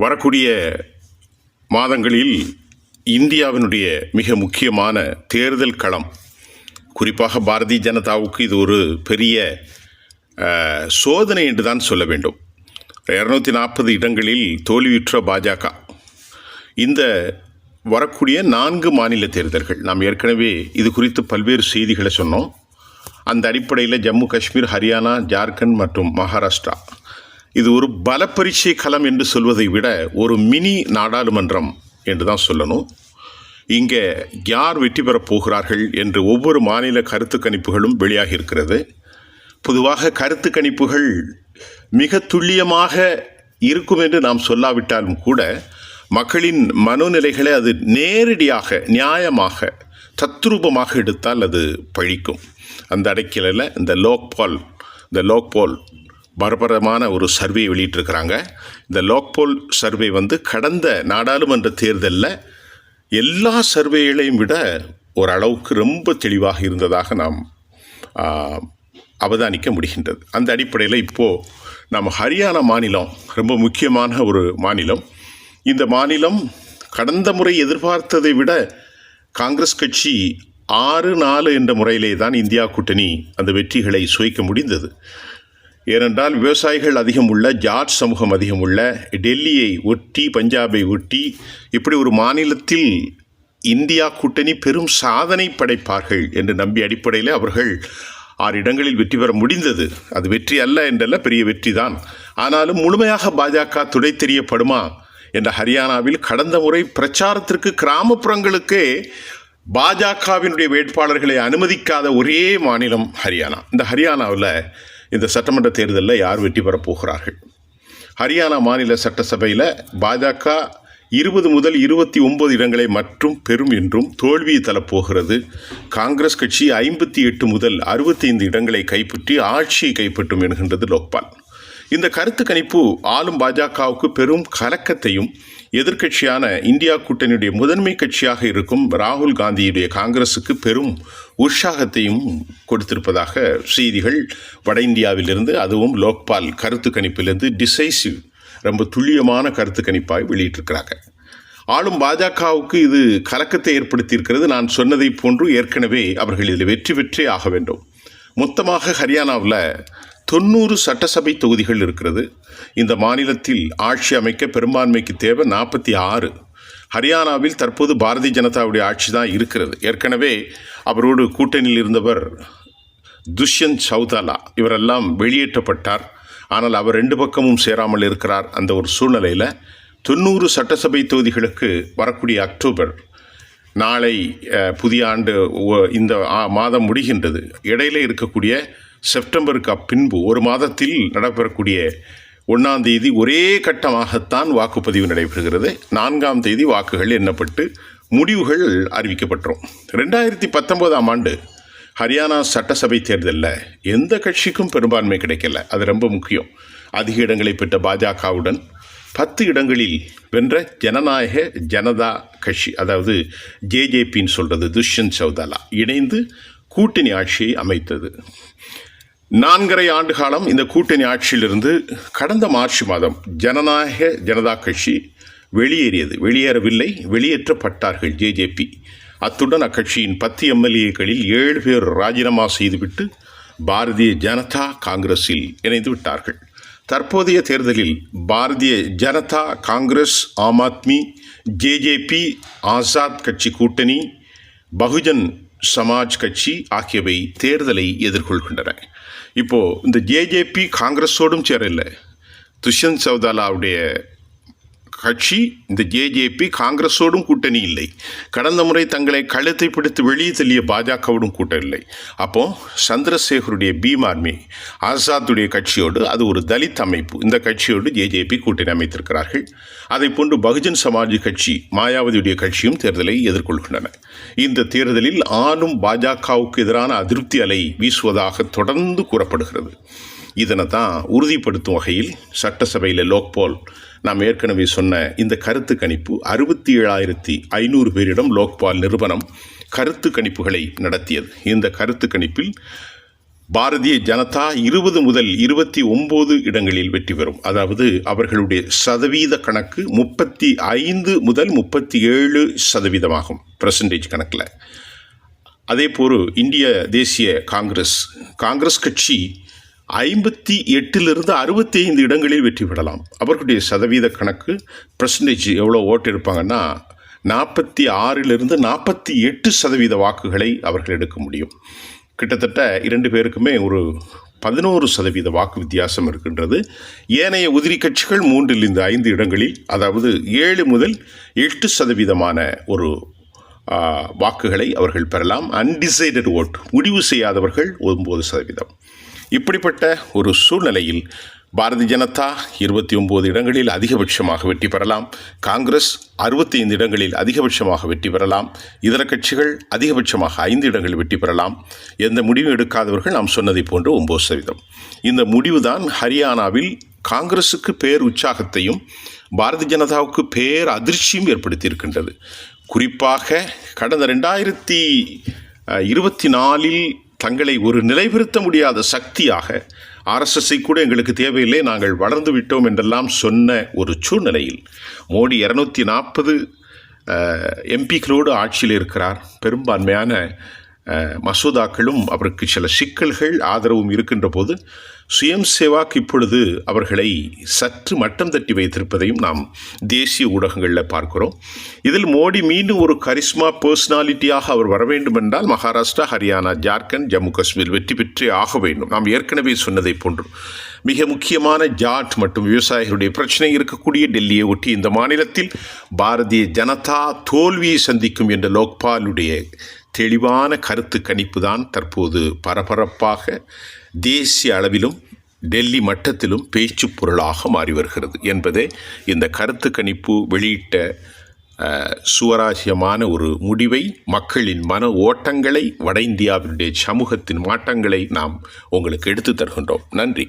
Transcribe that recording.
வரக்கூடிய மாதங்களில் இந்தியாவினுடைய மிக முக்கியமான தேர்தல் களம், குறிப்பாக பாரதிய ஜனதாவுக்கு இது ஒரு பெரிய சோதனை என்று தான் சொல்ல வேண்டும். 240 இடங்களில் தோல்வியுற்ற பாஜக இந்த வரக்கூடிய 4 மாநில தேர்தல்கள், நாம் ஏற்கனவே இது குறித்து பல்வேறு செய்திகளை சொன்னோம். அந்த அடிப்படையில் ஜம்மு காஷ்மீர், ஹரியானா, ஜார்க்கண்ட் மற்றும் மகாராஷ்டிரா இது ஒரு பலப்பரீட்சை களம் என்று சொல்வதை விட ஒரு மினி நாடாளுமன்றம் என்று தான் சொல்லணும். இங்கே யார் வெற்றி பெறப் போகிறார்கள் என்று ஒவ்வொரு மாநில கருத்து கணிப்புகளும் வெளியாகி இருக்கிறது. பொதுவாக கருத்து கணிப்புகள் மிக துல்லியமாக இருக்கும் என்று நாம் சொல்லாவிட்டாலும் கூட மக்களின் மனோநிலைகளை அது நேரடியாக, நியாயமாக, தத்ரூபமாக எடுத்தால் அது பழிக்கும். அந்த அடிப்படையில் இந்த லோக்பால் பரபரமான ஒரு சர்வே வெளியிட்டிருக்கிறாங்க. இந்த லோக்பால் சர்வே கடந்த நாடாளுமன்ற தேர்தலில் எல்லா சர்வேகளையும் விட ஓரளவுக்கு ரொம்ப தெளிவாக இருந்ததாக நாம் அவதானிக்க முடிகின்றது. அந்த அடிப்படையில் இப்போது நம்ம ஹரியானா மாநிலம் ரொம்ப முக்கியமான ஒரு மாநிலம். இந்த மாநிலம் கடந்த முறை எதிர்பார்த்ததை விட காங்கிரஸ் கட்சி 6-4 என்ற முறையிலே தான் இந்தியா கூட்டணி அந்த வெற்றிகளை சுவைக்க முடிந்தது. ஏனென்றால் விவசாயிகள் அதிகம் உள்ள, ஜாட் சமூகம் அதிகம் உள்ள, டெல்லியை ஒட்டி, பஞ்சாபை ஒட்டி, இப்படி ஒரு மாநிலத்தில் இந்தியா கூட்டணி பெரும் சாதனை படைப்பார்கள் என்று நம்பி அடிப்படையில் அவர்கள் 6 இடங்களில் வெற்றி பெற முடிந்தது. அது வெற்றி அல்ல என்றல்ல, பெரிய வெற்றி தான். ஆனாலும் முழுமையாக பாஜக துடை தெரியப்படுமா என்ற ஹரியானாவில் கடந்த முறை பிரச்சாரத்திற்கு கிராமப்புறங்களுக்கே பாஜகவினுடைய வேட்பாளர்களை அனுமதிக்காத ஒரே மாநிலம் ஹரியானா. இந்த ஹரியானாவில் இந்த சட்டமன்ற தேர்தலில் யார் வெற்றி பெறப் போகிறார்கள்? ஹரியானா மாநில சட்டசபையில் பாஜக 20 முதல் 29 இடங்களை மட்டும் பெறும் என்றும் தோல்வியை தரப்போகிறது. காங்கிரஸ் கட்சி 58 முதல் 65 இடங்களை கைப்பற்றி ஆட்சியை கைப்பற்றும் என்கின்றது லோக்பால். இந்த கருத்து கணிப்பு ஆளும் பாஜகவுக்கு பெரும் கலக்கத்தையும், எதிர்க்கட்சியான இந்தியா கூட்டணியுடைய முதன்மை கட்சியாக இருக்கும் ராகுல் காந்தியுடைய காங்கிரஸுக்கு பெரும் உற்சாகத்தையும் கொடுத்திருப்பதாக செய்திகள் வட இந்தியாவிலிருந்து, அதுவும் லோக்பால் கருத்து கணிப்பிலிருந்து டிசைசிவ், ரொம்ப துல்லியமான கருத்து கணிப்பாய் வெளியிட்டிருக்கிறாங்க. ஆளும் பாஜகவுக்கு இது கலக்கத்தை ஏற்படுத்தியிருக்கிறது. நான் சொன்னதை போன்று ஏற்கனவே அவர்கள் இதில் வெற்றி பெற்றே ஆக வேண்டும். மொத்தமாக ஹரியானாவில் 90 சட்டசபை தொகுதிகள் இருக்கிறது. இந்த மாநிலத்தில் ஆட்சி அமைக்க பெரும்பான்மைக்கு தேவை 46. ஹரியானாவில் தற்போது பாரதிய ஜனதாவுடைய ஆட்சி தான் இருக்கிறது. ஏற்கனவே அவரோடு கூட்டணியில் இருந்தவர் துஷ்யந்த் சௌதாலா இவரெல்லாம் வெளியேற்றப்பட்டார். ஆனால் அவர் 2 பக்கமும் சேராமல் இருக்கிறார். அந்த ஒரு சூழ்நிலையில் 90 சட்டசபை தொகுதிகளுக்கு வரக்கூடிய அக்டோபர், நாளை புதிய ஆண்டு இந்த மாதம் முடிகின்றது. இடையில இருக்கக்கூடிய செப்டம்பருக்கு பின்பு ஒரு மாதத்தில் நடைபெறக்கூடிய 1ஆம் தேதி ஒரே கட்டமாகத்தான் வாக்குப்பதிவு நடைபெறுகிறது. 4ஆம் தேதி வாக்குகள் எண்ணப்பட்டு முடிவுகள் அறிவிக்கப்பட்டுரும். 2019ஆம் ஆண்டு ஹரியானா சட்டசபை தேர்தலில் எந்த கட்சிக்கும் பெரும்பான்மை கிடைக்கல. அது ரொம்ப முக்கியம். அதிக இடங்களை பெற்ற பாஜகவுடன் 10 இடங்களில் வென்ற ஜனநாயக ஜனதா கட்சி, அதாவது ஜேஜேபின்னு சொல்கிறது, துஷ்யந்த் சௌதாலா இணைந்து கூட்டணி ஆட்சியை அமைத்தது. 4.5 ஆண்டு காலம் இந்த கூட்டணி ஆட்சியிலிருந்து கடந்த மார்ச் மாதம் ஜனநாயக ஜனதா கட்சி வெளியேறவில்லை, வெளியேற்றப்பட்டார்கள் ஜேஜேபி. அத்துடன் அக்கட்சியின் 10 எம்எல்ஏக்களில் 7 பேர் ராஜினாமா செய்துவிட்டு பாரதிய ஜனதா காங்கிரஸில் இணைந்து விட்டார்கள். தற்போதைய தேர்தலில் பாரதிய ஜனதா, காங்கிரஸ், ஆம் ஆத்மி, ஜேஜேபி, ஆசாத் கட்சி கூட்டணி, பகுஜன் சமாஜ் கட்சி ஆகியவை தேர்தலை எதிர்கொள்கின்றன. இப்போது இந்த ஜேஜேபி காங்கிரஸோடும் சேரலை. துஷ்யந்த் சௌதாலாவுடைய கட்சி இந்த ஜேஜேபி காங்கிரஸோடும் கூட்டணி இல்லை. கடந்த முறை தங்களை கழுத்தை பிடித்து வெளியே தள்ளிய பாஜகவோடும் கூட்டம் இல்லை. அப்போது சந்திரசேகருடைய பீம் ஆர்மி, ஆசாத்துடைய கட்சியோடு, அது ஒரு தலித் அமைப்பு, இந்த கட்சியோடு ஜேஜேபி கூட்டணி அமைத்திருக்கிறார்கள். அதை போன்று பகுஜன் சமாஜ் கட்சி, மாயாவதியுடைய கட்சியும் தேர்தலை எதிர்கொள்கின்றன. இந்த தேர்தலில் ஆளும் பாஜகவுக்கு எதிரான அதிருப்தி அலை வீசுவதாக தொடர்ந்து கூறப்படுகிறது. இதனை தான் உறுதிப்படுத்தும் வகையில் சட்டசபையில் லோக்பால், நாம் ஏற்கனவே சொன்ன இந்த கருத்து கணிப்பு, 67,500 பேரிடம் லோக்பால் நிறுவனம் கருத்து கணிப்புகளை நடத்தியது. இந்த கருத்து கணிப்பில் பாரதிய ஜனதா 20 முதல் 29 இடங்களில் வெற்றி பெறும். அதாவது அவர்களுடைய சதவீத கணக்கு 35 முதல் 37% ஆகும் பெர்சன்டேஜ் கணக்கில். அதே போல் இந்திய தேசிய காங்கிரஸ் கட்சி 58 65 இடங்களில் வெற்றி பெறலாம். அவர்களுடைய சதவீத கணக்கு பெர்சன்டேஜ் எவ்வளோ ஓட்டு எடுப்பாங்கன்னா 46 48% வாக்குகளை அவர்கள் எடுக்க முடியும். கிட்டத்தட்ட 2 பேருக்குமே ஒரு 11% வாக்கு வித்தியாசம் இருக்கின்றது. ஏனைய உதிரி கட்சிகள் 3 5 இடங்களில், அதாவது 7 முதல் 8% ஒரு வாக்குகளை அவர்கள் பெறலாம். அன்டிசைடட் ஓட், முடிவு செய்யாதவர்கள் 9%. இப்படிப்பட்ட ஒரு சூழ்நிலையில் பாரதிய ஜனதா 29 இடங்களில் அதிகபட்சமாக வெற்றி பெறலாம். காங்கிரஸ் 65 இடங்களில் அதிகபட்சமாக வெற்றி பெறலாம். இதர கட்சிகள் அதிகபட்சமாக 5 இடங்களில் வெற்றி பெறலாம். எந்த முடிவும் எடுக்காதவர்கள் நாம் சொன்னதை போன்று 9%. இந்த முடிவுதான் ஹரியானாவில் காங்கிரஸுக்கு பேர் உற்சாகத்தையும் பாரதிய ஜனதாவுக்கு பேர் அதிர்ச்சியும் ஏற்படுத்தியிருக்கின்றது. குறிப்பாக கடந்த 2024 தங்களை ஒரு நிலைநிறுத்த முடியாத சக்தியாக, RSSஐ கூட எங்களுக்கு தேவையில்லை, நாங்கள் வளர்ந்து விட்டோம் என்றெல்லாம் சொன்ன ஒரு சூழ்நிலையில் மோடி 240 எம்பிக்களோடு ஆட்சியில் இருக்கிறார். பெரும்பான்மையான மசோதாக்களும் அவருக்கு சில சிக்கல்கள் ஆதரவும் இருக்கின்ற போது சுயம் சேவாக் இப்பொழுது அவர்களை சற்று மட்டம் தட்டி வைத்திருப்பதையும் நாம் தேசிய ஊடகங்களில் பார்க்கிறோம். இதில் மோடி மீண்டும் ஒரு கரிஸ்மா பர்சனாலிட்டியாக அவர் வர வேண்டும் என்றால் மகாராஷ்டிரா, ஹரியானா, ஜார்க்கண்ட், ஜம்மு காஷ்மீர் வெற்றி பெற்றே ஆக வேண்டும். நாம் ஏற்கனவே சொன்னதை போன்று மிக முக்கியமான ஜாட் மற்றும் விவசாயிகளுடைய பிரச்சனை இருக்கக்கூடிய டெல்லியை ஒட்டி இந்த மாநிலத்தில் பாரதிய ஜனதா தோல்வியை சந்திக்கும் என்ற லோக்பாலுடைய தெளிவான கருத்து கணிப்பு தான் தற்போது பரபரப்பாக தேசிய அளவிலும் டெல்லி மட்டத்திலும் பேச்சு பொருளாக மாறி வருகிறது என்பதே இந்த கருத்து கணிப்பு வெளியிட்ட சுவராசியமான ஒரு முடிவை, மக்களின் மன ஓட்டங்களை, வட இந்தியாவினுடைய சமூகத்தின் மாற்றங்களை நாம் உங்களுக்கு எடுத்து தருகின்றோம். நன்றி.